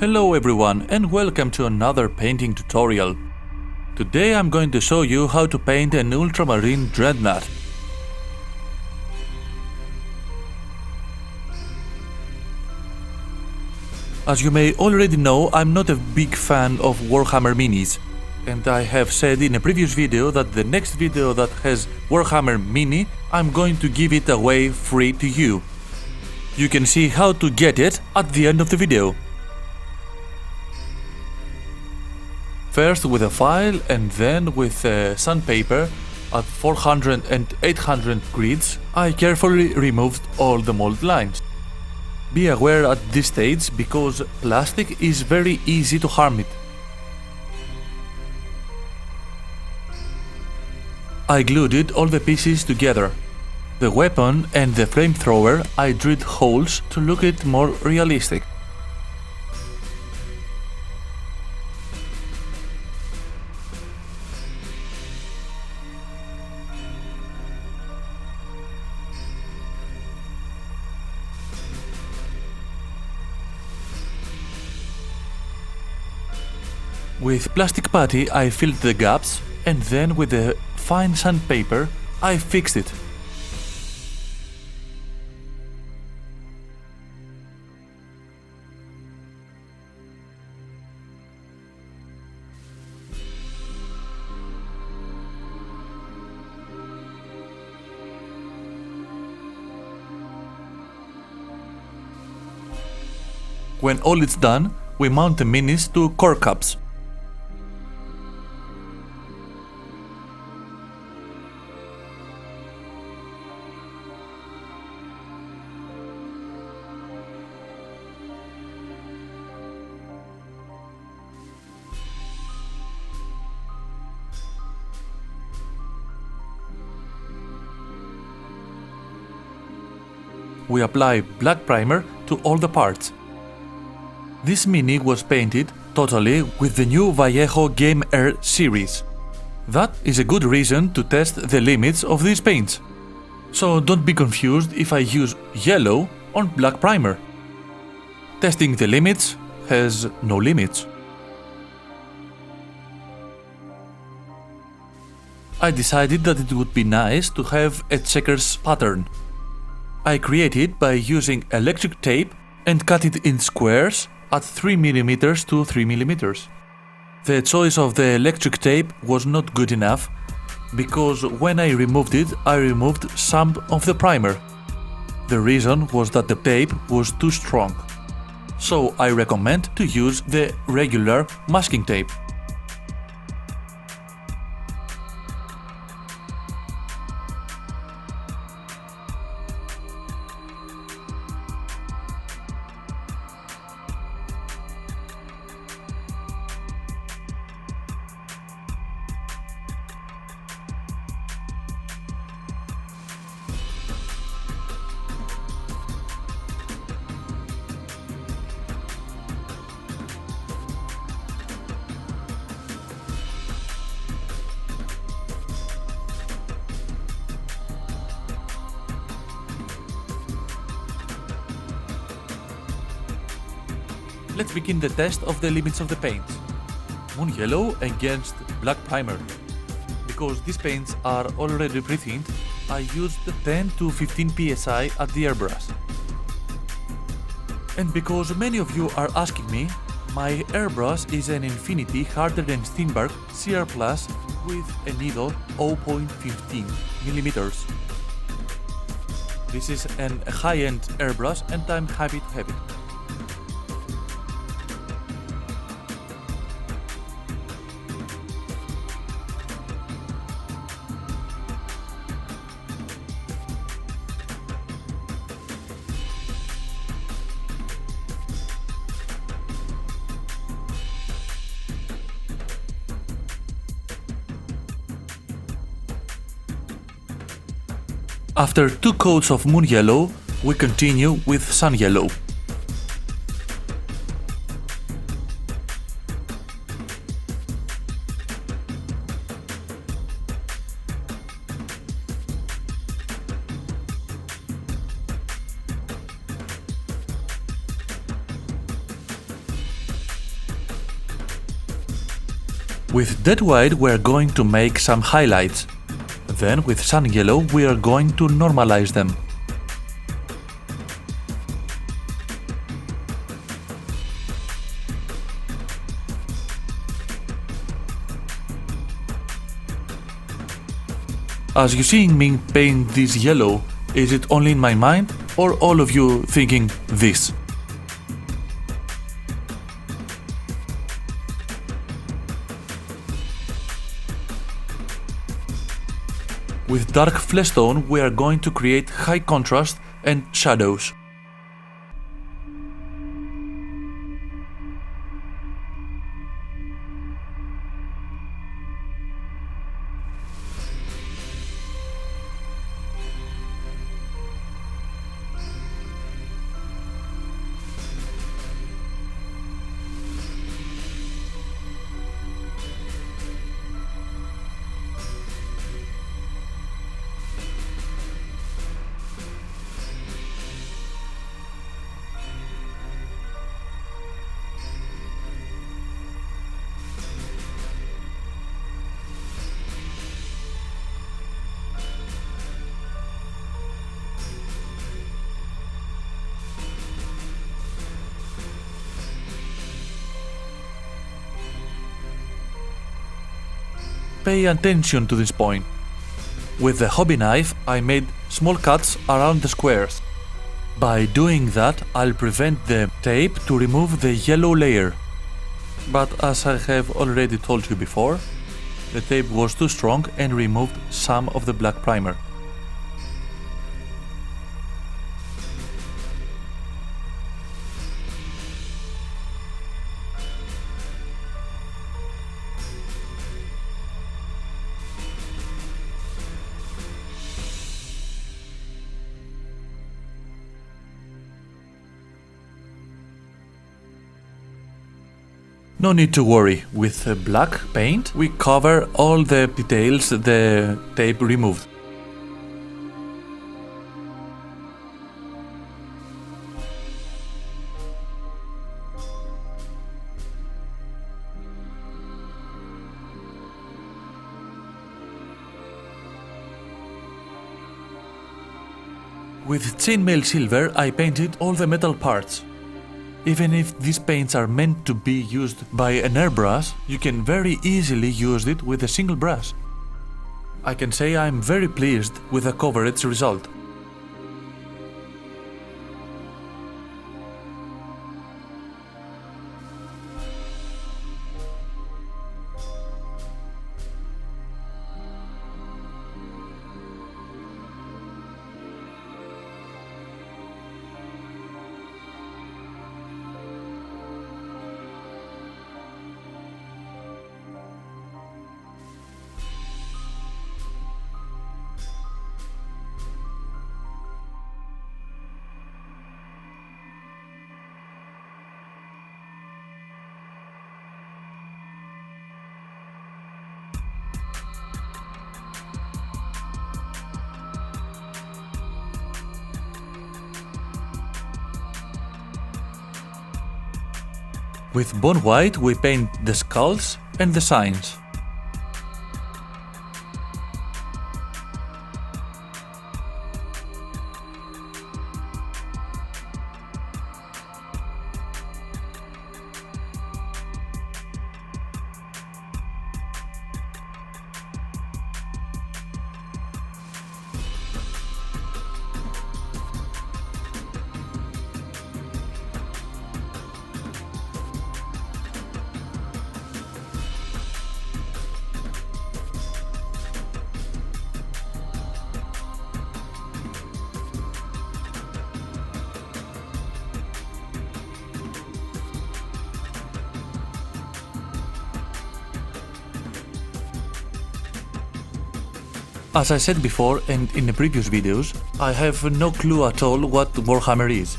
Hello everyone and welcome to another painting tutorial. Today I'm going to show you how to paint an Ultramarine Dreadnought. As you may already know, I'm not a big fan of Warhammer minis, and I have said in a previous video that the next video that has Warhammer mini, I'm going to give it away free to you. You can see how to get it at the end of the video. First with a file and then with sandpaper at 400 and 800 grids, I carefully removed all the mold lines. Be aware at this stage because plastic is very easy to harm it. I glued all the pieces together. The weapon and the flamethrower I drilled holes to look it more realistic. With plastic putty I filled the gaps and then with the fine sandpaper I fixed it. When all is done, we mount the minis to core caps. We apply black primer to all the parts. This mini was painted totally with the new Vallejo Game Air series. That is a good reason to test the limits of these paints. So don't be confused if I use yellow on black primer. Testing the limits has no limits. I decided that it would be nice to have a checkers pattern. I create it by using electric tape and cut it in squares at 3mm to 3mm. The choice of the electric tape was not good enough because when I removed it, I removed some of the primer. The reason was that the tape was too strong. So I recommend to use the regular masking tape. Let's begin the test of the limits of the paints. Moon yellow against black primer. Because these paints are already pre-thinned, I used 10 to 15 psi at the airbrush. And because many of you are asking me, my airbrush is an Infinity Harder than Steenberg CR Plus with a needle 0.15 millimeters. This is an high-end airbrush and I'm happy to have it. After 2 coats of moon yellow, we continue with sun yellow. With dead white we are going to make some highlights. Then with sun yellow we are going to normalize them. As you seeing me paint this yellow, is it only in my mind or all of you thinking this? With dark flesh tone we are going to create high contrast and shadows. Pay attention to this point. With the hobby knife I made small cuts around the squares. By doing that I'll prevent the tape to remove the yellow layer. But as I have already told you before, the tape was too strong and removed some of the black primer. No need to worry, with black paint we cover all the details the tape removed. With chainmail silver I painted all the metal parts. Even if these paints are meant to be used by an airbrush, you can very easily use it with a single brush. I can say I'm very pleased with the coverage result. With bone white we paint the skulls and the signs. As I said before and in the previous videos, I have no clue at all what Warhammer is.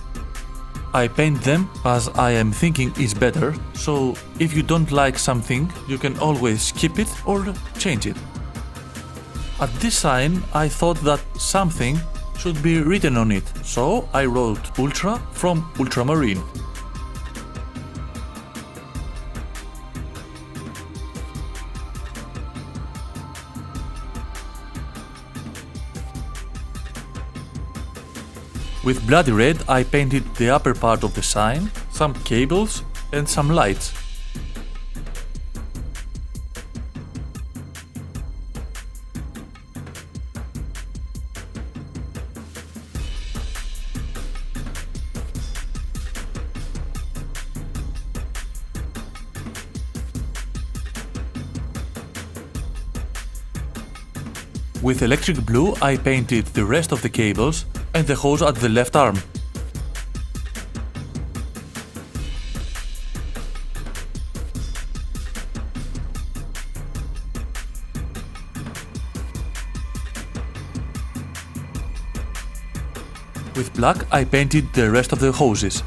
I paint them as I am thinking is better, so if you don't like something, you can always skip it or change it. At this sign, I thought that something should be written on it, so I wrote Ultra from Ultramarine. With bloody red I painted the upper part of the sign, some cables and some lights. With electric blue I painted the rest of the cables and the hose at the left arm. With black I painted the rest of the hoses.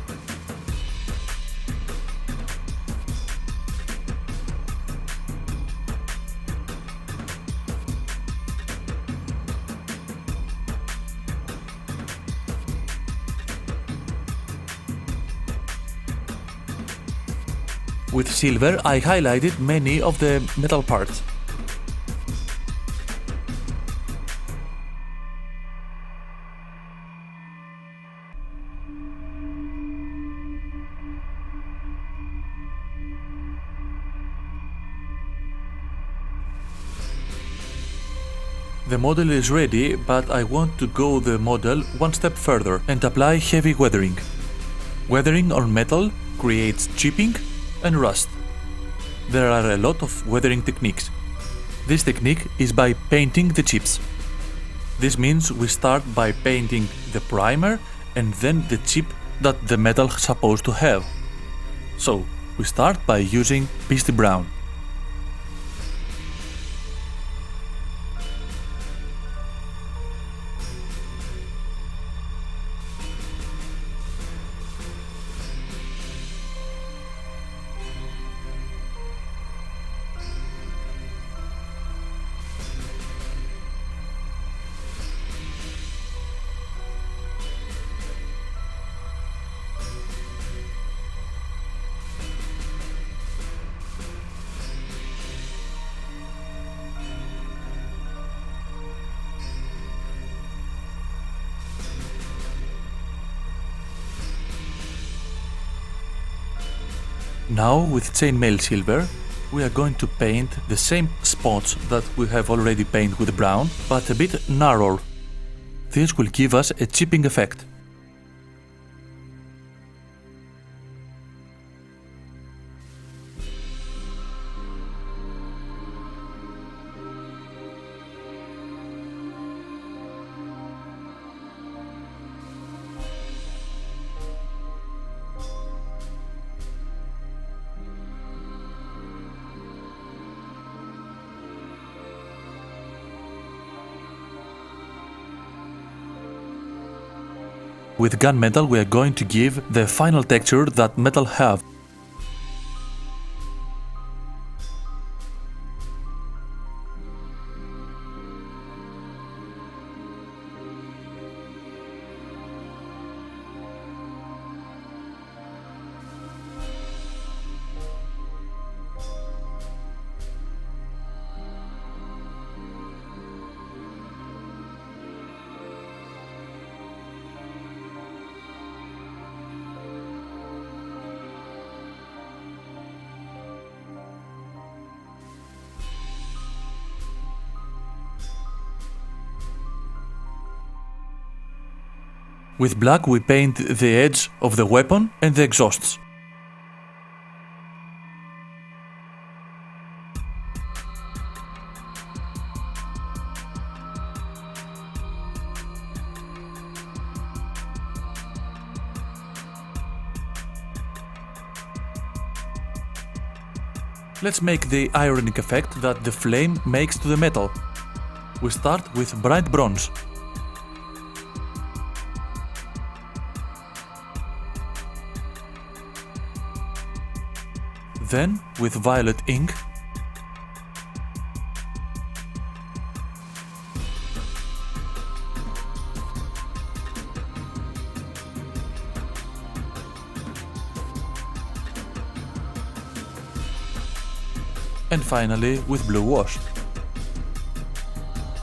With silver I highlighted many of the metal parts. The model is ready, but I want to go the model one step further and apply heavy weathering. Weathering on metal creates chipping and rust. There are a lot of weathering techniques. This technique is by painting the chips. This means we start by painting the primer and then the chip that the metal is supposed to have. So, we start by using pasty brown. Now with chainmail silver we are going to paint the same spots that we have already painted with brown, but a bit narrower. This will give us a chipping effect. With gunmetal we are going to give the final texture that metal have. With black we paint the edge of the weapon and the exhausts. Let's make the ironic effect that the flame makes to the metal. We start with bright bronze. Then, with violet ink, and finally with blue wash.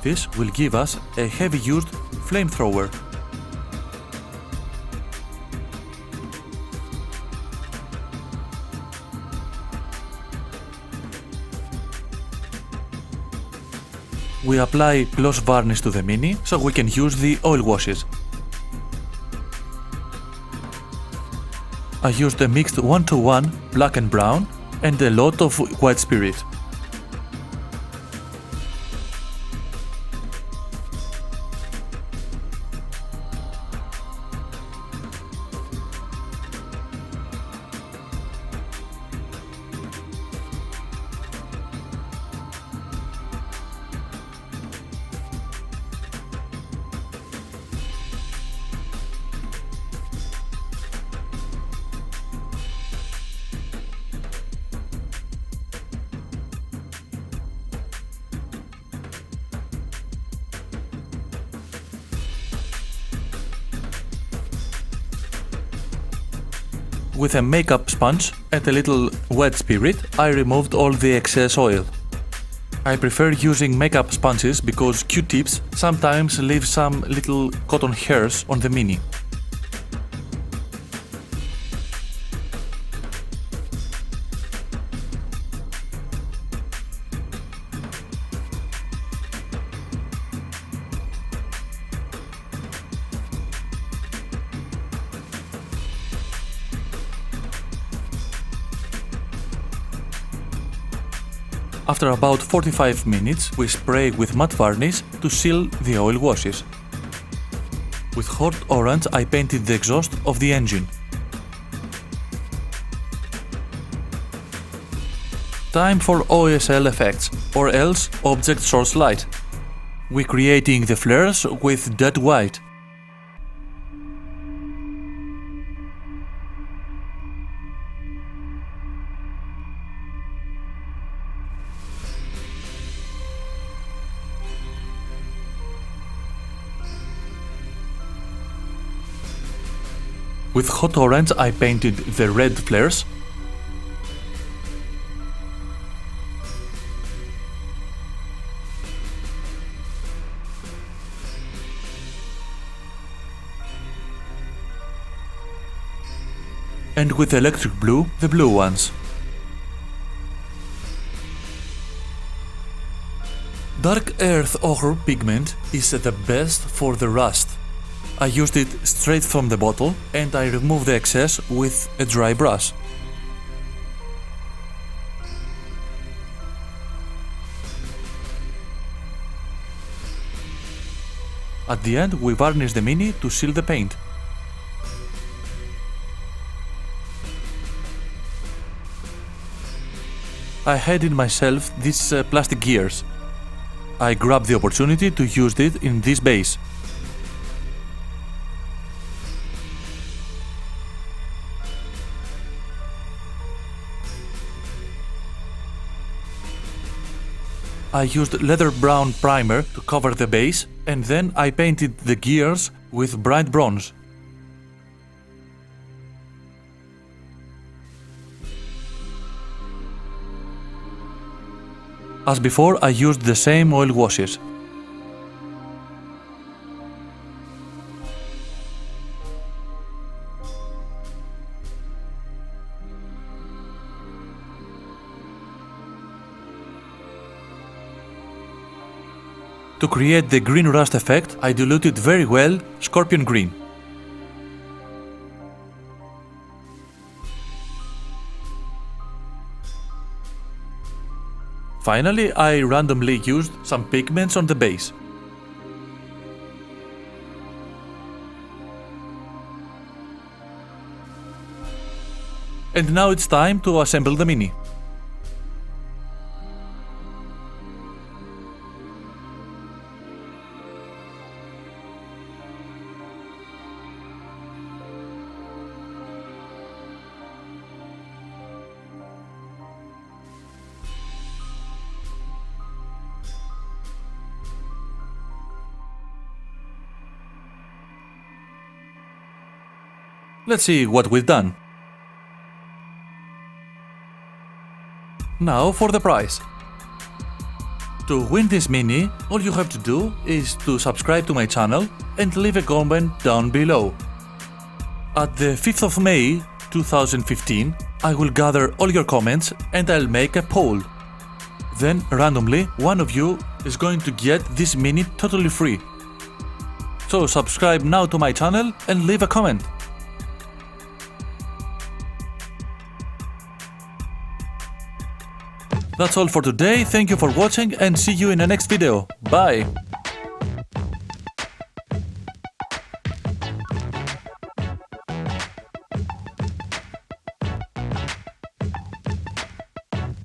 This will give us a heavy-used flamethrower. we apply gloss varnish to the Mini so we can use the oil washes. I used a mixed 1-to-1 black and brown and a lot of white spirit. With a makeup sponge and a little wet spirit, I removed all the excess oil. I prefer using makeup sponges because Q-tips sometimes leave some little cotton hairs on the Mini. After about 45 minutes, we spray with matte varnish to seal the oil washes. With hot orange, I painted the exhaust of the engine. Time for OSL effects, or else object source light. We're creating the flares with dead white. With hot orange I painted the red flares. And with electric blue, the blue ones. Dark earth ochre pigment is the best for the rust. I used it straight from the bottle and I removed the excess with a dry brush. At the end we varnish the Mini to seal the paint. I had in myself these plastic gears. I grabbed the opportunity to use it in this base. I used leather brown primer to cover the base and then I painted the gears with bright bronze. As before, I used the same oil washes. To create the green rust effect, I diluted very well scorpion green. Finally, I randomly used some pigments on the base. And now it's time to assemble the Mini. Let's see what we've done. Now for the prize. To win this Mini, all you have to do is to subscribe to my channel and leave a comment down below. At the 5th of May 2015, I will gather all your comments and I'll make a poll. Then randomly, one of you is going to get this mini totally free. So subscribe now to my channel and leave a comment. That's all for today, thank you for watching and see you in the next video. Bye!